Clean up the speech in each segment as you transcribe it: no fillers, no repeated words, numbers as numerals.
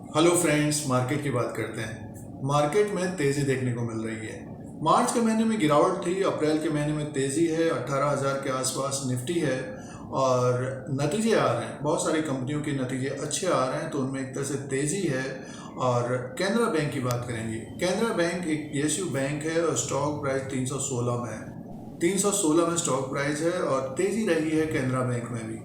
Hello friends, market की बात करते हैं। मार्केट में तेज़ी देखने को मिल रही है। मार्च के महीने में गिरावट थी, अप्रैल के महीने में तेज़ी है, 18,000 के आसपास निफ्टी है और नतीजे आ रहे हैं। बहुत सारी कंपनियों के नतीजे अच्छे आ रहे हैं, तो उनमें एक तरह से तेज़ी है। और कैनरा बैंक की बात करेंगे। कैनरा बैंक एक PSU बैंक है और स्टॉक प्राइस 316 में है। 316 में स्टॉक प्राइस है और तेज़ी रही है कैनरा बैंक में भी।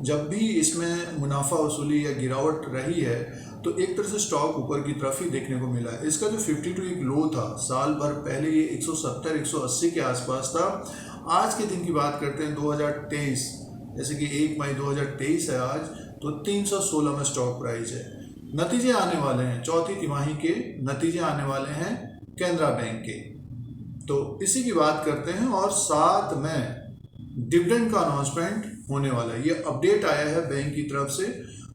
जब भी इसमें मुनाफा वसूली या गिरावट रही है तो एक तरह से स्टॉक ऊपर की तरफ ही देखने को मिला है। इसका जो 52 एक लो था, साल भर पहले ये 170 180 के आसपास था। आज के दिन की बात करते हैं 2023, जैसे कि 1 मई 2023 है आज, तो 316 में स्टॉक प्राइस है। नतीजे आने वाले हैं, चौथी तिमाही के नतीजे आने वाले हैं कैनरा बैंक के, तो इसी की बात करते हैं। और साथ में डिविडेंड का अनाउंसमेंट होने वाला है, ये अपडेट आया है बैंक की तरफ से,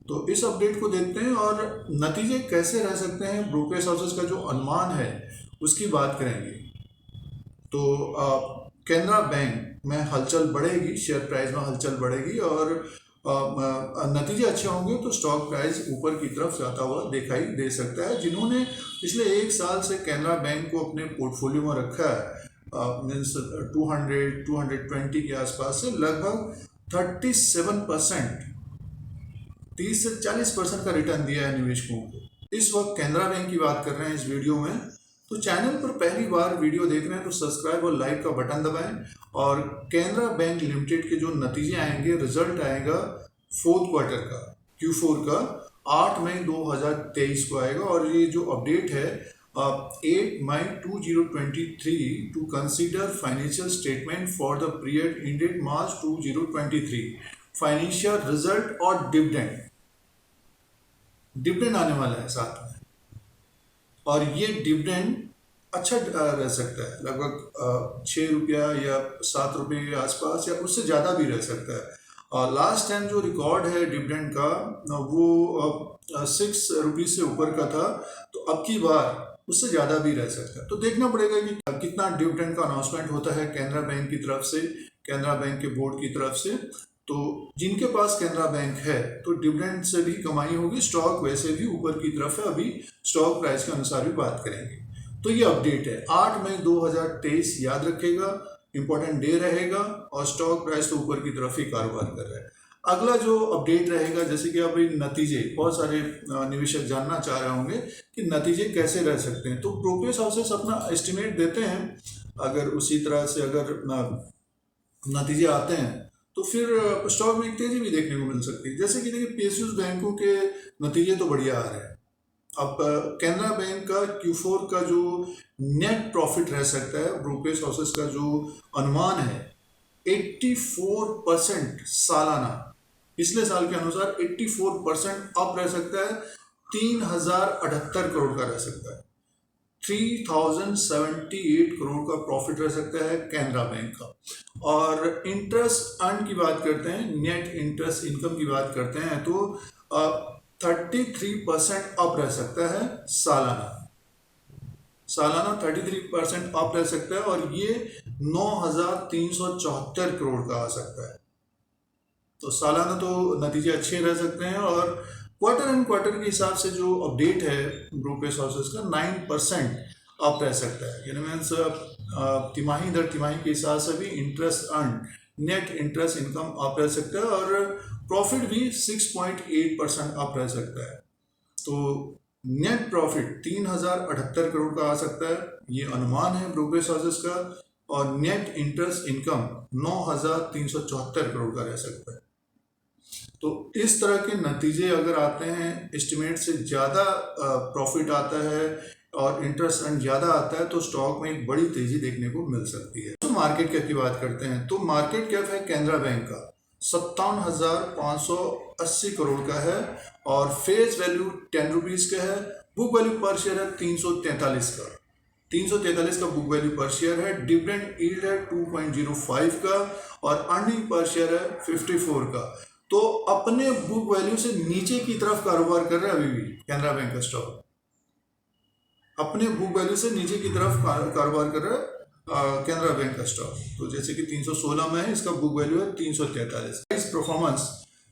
तो इस अपडेट को देखते हैं और नतीजे कैसे रह सकते हैं, ब्रोकरेज हाउसेस का जो अनुमान है उसकी बात करेंगे। तो कैनरा बैंक में हलचल बढ़ेगी, शेयर प्राइस में हलचल बढ़ेगी और नतीजे अच्छे होंगे तो स्टॉक प्राइस ऊपर की तरफ जाता हुआ दिखाई दे सकता है। जिन्होंने पिछले एक साल से कैनरा बैंक को अपने पोर्टफोलियो में रखा है, मीन्स 220 के आसपास से लगभग 37%, 30 से 40% का रिटर्न दिया है निवेशकों को। इस वक्त कैनरा बैंक की बात कर रहे हैं इस वीडियो में। तो चैनल पर पहली बार वीडियो देख रहे हैं तो सब्सक्राइब और लाइक का बटन दबाएं। और कैनरा बैंक लिमिटेड के जो नतीजे आएंगे, रिजल्ट आएगा फोर्थ क्वार्टर का, Q4 का, 8 मई 2023 को आएगा। और ये जो अपडेट है 8 मई 2023 to consider financial statement for the period ended March 2023, financial result और डिविडेंड आने वाला है साथ में। और ये डिविडेंड अच्छा रह सकता है, लगभग 6 रुपया या 7 रुपये के आसपास या उससे ज़्यादा भी रह सकता है। और लास्ट टाइम जो रिकॉर्ड है डिविडेंड का वो 6 रुपये से ऊपर का था, तो अब की बार उससे ज़्यादा भी रह सकता है। तो देखना पड़ेगा कि कितना डिविडेंड का अनाउंसमेंट होता है कैनरा बैंक की तरफ से, कैनरा बैंक के बोर्ड की तरफ से। तो जिनके पास कैनरा बैंक है तो डिविडेंड से भी कमाई होगी, स्टॉक वैसे भी ऊपर की तरफ है। अभी स्टॉक प्राइस के अनुसार भी बात करेंगे। तो ये अपडेट है 8 मई 2023, याद रखेगा, इंपॉर्टेंट डे रहेगा और स्टॉक प्राइस तो ऊपर की तरफ ही कारोबार कर रहा है। अगला जो अपडेट रहेगा, जैसे कि अभी नतीजे, बहुत सारे निवेशक जानना चाह रहे होंगे कि नतीजे कैसे रह सकते हैं। तो ब्रोकरेज हाउसेस अपना एस्टिमेट देते हैं, अगर उसी तरह से अगर नतीजे आते हैं तो फिर स्टॉक में तेजी भी देखने को मिल सकती है। जैसे कि देखिए PSU बैंकों के नतीजे तो बढ़िया आ रहे हैं। अब कैनरा बैंक का Q4 का जो नेट प्रॉफिट रह सकता है, ब्रोकरेज हाउसेस का जो अनुमान है 84% सालाना, पिछले साल के अनुसार 84% अप रह सकता है, 3078 करोड़ का रह सकता है, 3078 करोड़ का प्रॉफिट रह सकता है कैनरा बैंक का। और इंटरेस्ट अर्न की बात करते हैं, नेट इंटरेस्ट इनकम की बात करते हैं, तो 33% अप रह सकता है सालाना। 33% अप रह सकता है और ये 9,374 करोड़ का आ सकता है। तो सालाना तो नतीजे अच्छे रह सकते हैं। और क्वार्टर एंड क्वार्टर के हिसाब से जो अपडेट है ब्रोकरेज हाउसेस का 9% अप रह सकता है, यानी मीन्स तिमाही दर तिमाही के हिसाब से भी interest earn, net interest income up रह सकता है और प्रॉफिट भी 6.8% अप रह सकता है। तो नेट प्रॉफिट 3078 करोड़ का आ सकता है, ये अनुमान है ब्रोकरेज हाउसेस का। और नेट इंटरेस्ट इनकम 9,374 करोड़ का रह सकता है। तो इस तरह के नतीजे अगर आते हैं, एस्टिमेट से ज़्यादा प्रॉफिट आता है और इंटरेस्ट अर्न ज़्यादा आता है, तो स्टॉक में एक बड़ी तेज़ी देखने को मिल सकती है। तो मार्केट कैप की बात करते हैं, तो मार्केट कैप है कैनरा बैंक का 57,580 करोड़ का है और फेस वैल्यू 10 रुपीज़ का है। बुक वैल्यू पर शेयर है 343 का, 343 का बुक वैल्यू पर शेयर है। डिविडेंड यील्ड है 2.05 का और अर्निंग पर शेयर है 54 का। तो अपने बुक वैल्यू से नीचे की तरफ कारोबार कर रहा है अभी भी कैनरा बैंक का स्टॉक, अपने बुक वैल्यू से नीचे की तरफ कारोबार कर रहा है कैनरा बैंक का स्टॉक। तो जैसे कि 316 में है, इसका बुक वैल्यू है 343। इस परफॉर्मेंस,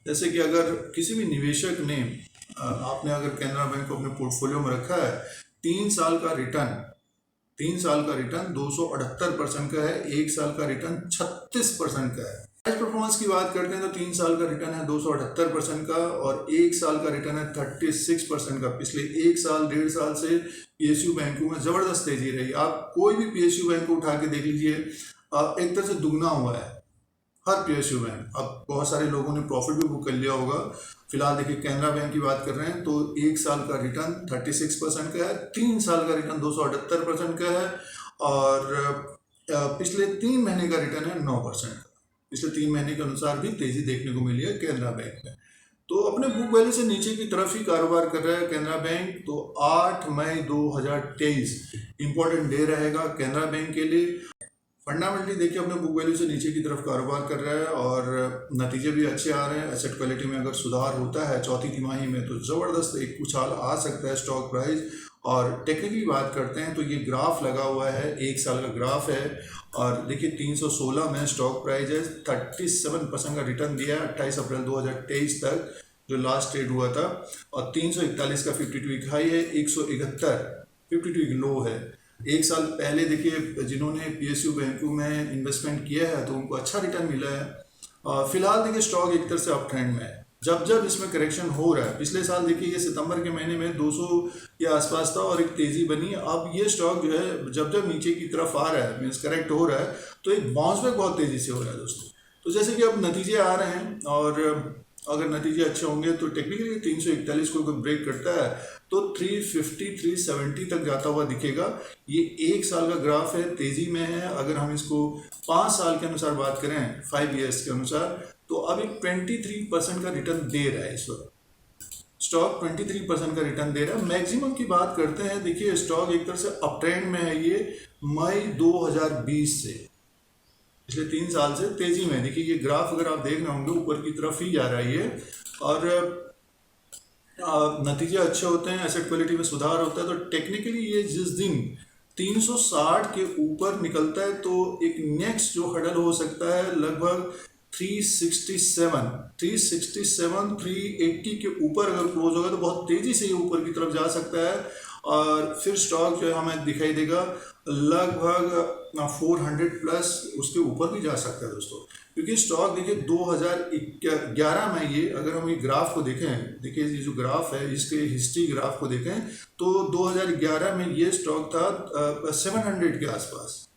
जैसे कि अगर किसी भी निवेशक ने आपने अगर कैनरा बैंक को अपने पोर्टफोलियो में रखा है, 3 साल का रिटर्न 278% का है, 1 साल का रिटर्न 36% का है। प्राइस परफॉर्मेंस की बात करते हैं तो 3 साल का रिटर्न है 278% का और 1 साल का रिटर्न है 36% का। पिछले 1 साल 1.5 साल से पीएसयू बैंकों में जबरदस्त तेजी रही। आप कोई भी पीएसयू बैंक को उठा के देख लीजिए, एक तरह से दुगना हुआ है हर पीएसयू बैंक। अब बहुत सारे लोगों ने प्रॉफिट भी बुक कर लिया होगा। फिलहाल देखिए कैनरा बैंक की बात कर रहे हैं तो 1 साल का रिटर्न 36% का है, 3 साल का रिटर्न 278% का है और पिछले 3 महीने का रिटर्न है 9% का। पिछले 3 महीने के अनुसार भी तेजी देखने को मिली है कैनरा बैंक में। तो अपने बुक वैल्यू से नीचे की तरफ ही कारोबार कर रहा है कैनरा बैंक। तो 8 मई 2023 इंपॉर्टेंट डे रहेगा कैनरा बैंक के लिए। फंडामेंटली देखिए अपने बुक वैल्यू से नीचे की तरफ कारोबार कर रहा है और नतीजे भी अच्छे आ रहे हैं। एसेट क्वालिटी में अगर सुधार होता है चौथी तिमाही में तो ज़बरदस्त एक उछाल आ सकता है स्टॉक प्राइस। और टेक्निकली बात करते हैं तो ये ग्राफ लगा हुआ है, 1 साल का ग्राफ है और देखिए 316 में स्टॉक प्राइस है, 37% का रिटर्न दिया है 28 अप्रैल 2023 तक जो लास्ट ट्रेड हुआ था। और 341 का 52 वीक हाई है, 171 52 वीक लो है। 1 साल पहले देखिए जिन्होंने पीएसयू बैंकों में इन्वेस्टमेंट किया है तो उनको अच्छा रिटर्न मिला है। फिलहाल देखिए स्टॉक एक तरह से अप ट्रेंड में है। जब जब इसमें करेक्शन हो रहा है, पिछले साल देखिए ये सितंबर के महीने में 200 के आसपास था और एक तेज़ी बनी। अब ये स्टॉक जो है जब जब नीचे की तरफ आ रहा है, मीन्स करेक्ट हो रहा है, तो एक बाउंस बैक बहुत तेज़ी से हो रहा है दोस्तों। तो जैसे कि अब नतीजे आ रहे हैं और अगर नतीजे अच्छे होंगे तो टेक्निकली 341 को अगर ब्रेक करता है तो 350 370 तक जाता हुआ दिखेगा। ये 1 साल का ग्राफ है, तेज़ी में है। अगर हम इसको 5 साल के अनुसार बात करें, 5 ईयर्स के अनुसार, तो अभी 23% का रिटर्न दे रहा है। इस वक्त स्टॉक 23% का रिटर्न दे रहा है। मैक्सिमम की बात करते हैं, देखिए स्टॉक एक तरह से अप ट्रेंड में है। ये मई 2020 से पिछले 3 साल से तेजी में, देखिए ये ग्राफ अगर आप देख रहे होंगे ऊपर की तरफ ही जा रहा है ये। और नतीजे अच्छे होते हैं, एसेट क्वालिटी में सुधार होता है। तो टेक्निकली ये जिस दिन 360 के ऊपर निकलता है तो एक नेक्स्ट जो हडल हो सकता है लगभग 367 380 के ऊपर अगर क्लोज होगा तो बहुत तेजी से ये ऊपर की तरफ जा सकता है और फिर स्टॉक जो है हमें दिखाई देगा लगभग 400 प्लस उसके ऊपर भी जा सकता है दोस्तों। क्योंकि स्टॉक देखिए 2011 में ये, अगर हम ये ग्राफ को देखें, देखिए ये जो ग्राफ है इसके हिस्ट्री ग्राफ को देखें तो 2011 में ये स्टॉक था 700 के आसपास।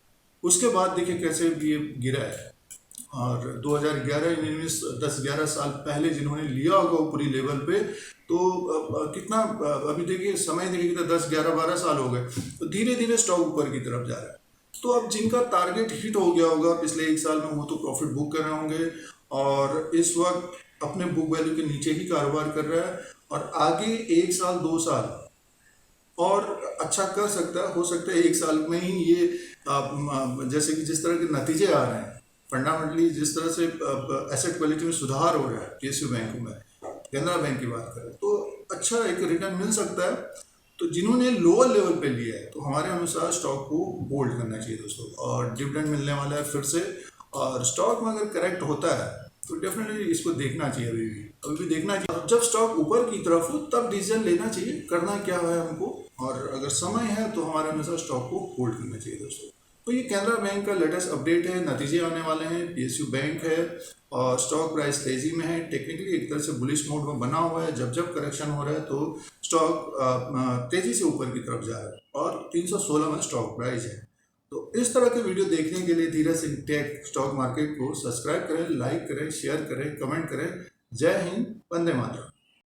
उसके बाद देखिए कैसे ये गिरा है। और 2011-19 10-11 साल पहले जिन्होंने लिया होगा ऊपरी लेवल पे तो कितना, अभी देखिए समय देखिए कितना 10-11-12 साल हो गए। तो धीरे धीरे स्टॉक ऊपर की तरफ जा रहा है। तो अब जिनका टारगेट हिट हो गया होगा पिछले 1 साल में वो तो प्रॉफिट बुक कर रहे होंगे और इस वक्त अपने बुक वैल्यू के नीचे ही कारोबार कर रहा है और आगे 1 साल 2 साल और अच्छा कर सकता है। हो सकता है 1 साल में ही ये जैसे कि जिस तरह के नतीजे आ रहे हैं, फंडामेंटली जिस तरह से एसेट क्वालिटी में सुधार हो रहा है पीएसयू बैंकों में, कैनरा बैंक की बात करें तो अच्छा एक रिटर्न मिल सकता है। तो जिन्होंने लोअर लेवल पे लिया है तो हमारे अनुसार स्टॉक को होल्ड करना चाहिए दोस्तों। और डिविडेंड मिलने वाला है फिर से, और स्टॉक में अगर करेक्ट होता है तो डेफिनेटली इसको देखना चाहिए। अभी भी देखना चाहिए। जब स्टॉक ऊपर की तरफ हो तब डिसीजन लेना चाहिए, करना क्या है हमको, और अगर समय है तो हमारे अनुसार स्टॉक को होल्ड करना चाहिए दोस्तों। तो ये कैनरा बैंक का लेटेस्ट अपडेट है, नतीजे आने वाले हैं, पीएसयू बैंक है और स्टॉक प्राइस तेजी में है। टेक्निकली एक तरह से बुलिश मोड में बना हुआ है। जब जब करेक्शन हो रहा है तो स्टॉक तेजी से ऊपर की तरफ जा रहा है और 316 में स्टॉक प्राइस है। तो इस तरह के वीडियो देखने के लिए Dheeraj Singh take stock market को सब्सक्राइब करें, लाइक करें, शेयर करें, कमेंट करें। जय हिंद, वंदे मातरम।